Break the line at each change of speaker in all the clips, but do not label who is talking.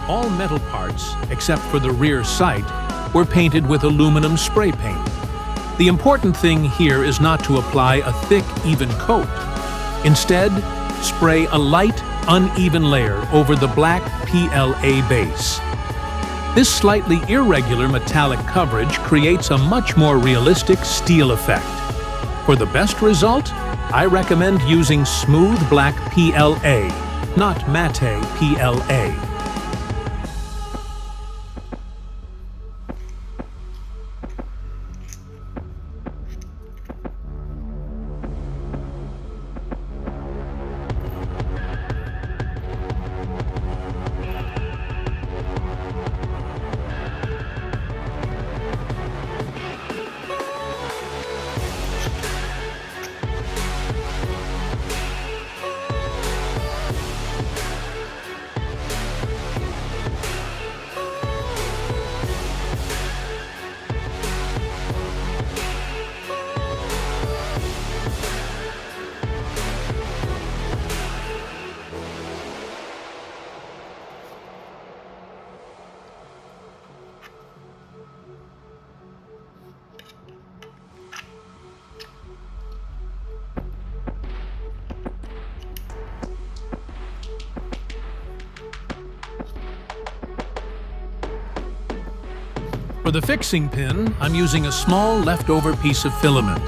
All metal parts, except for the rear sight, were painted with aluminum spray paint. The important thing here is not to apply a thick, even coat. Instead, spray a light, uneven layer over the black PLA base. This slightly irregular metallic coverage creates a much more realistic steel effect. For the best result, I recommend using smooth black PLA, not matte PLA. For the fixing pin, I'm using a small leftover piece of filament.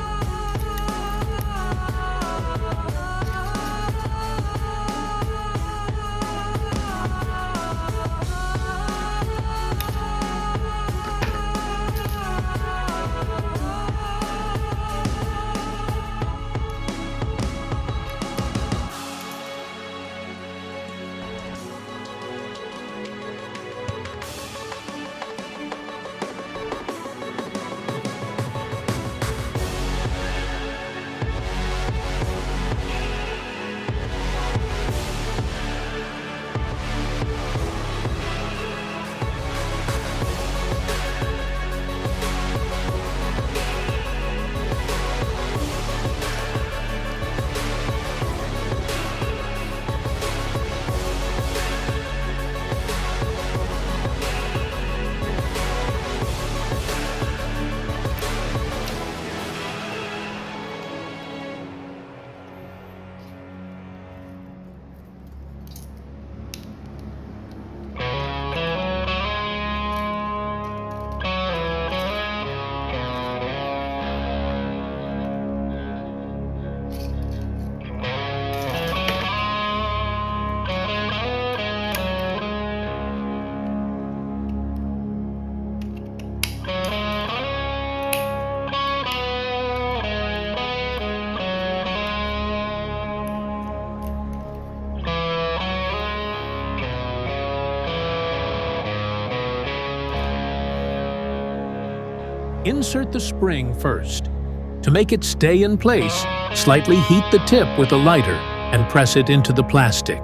Insert the spring first. To make it stay in place, slightly heat the tip with a lighter and press it into the plastic.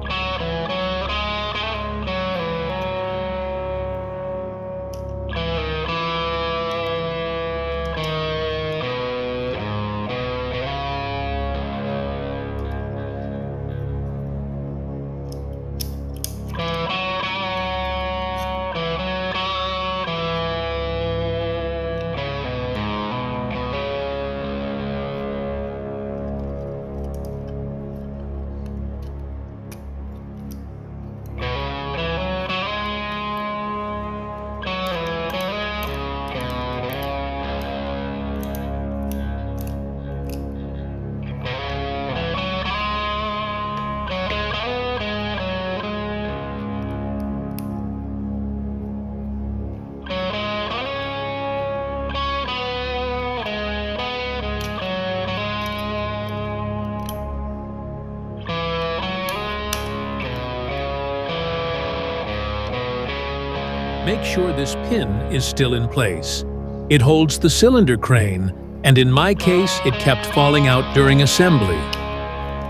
Make sure this pin is still in place. It holds the cylinder crane, and in my case, it kept falling out during assembly.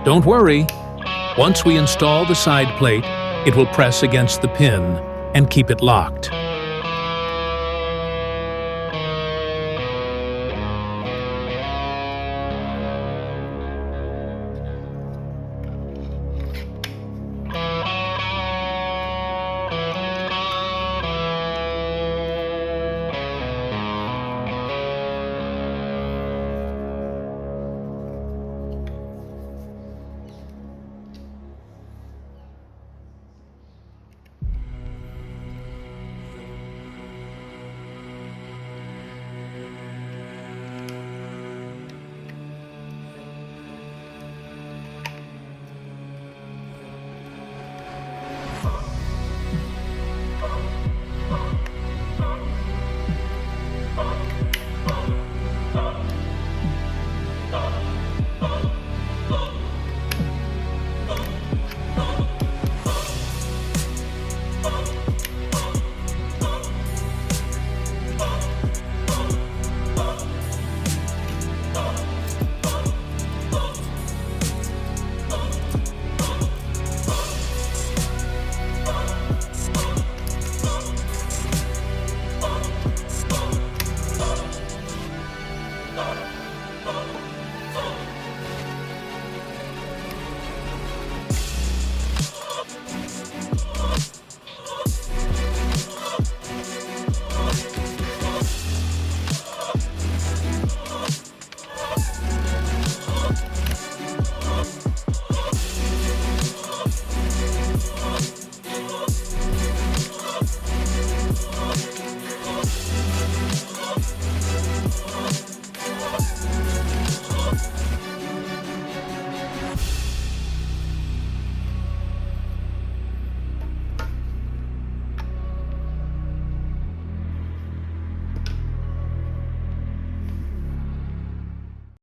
Don't worry. Once we install the side plate, it will press against the pin and keep it locked.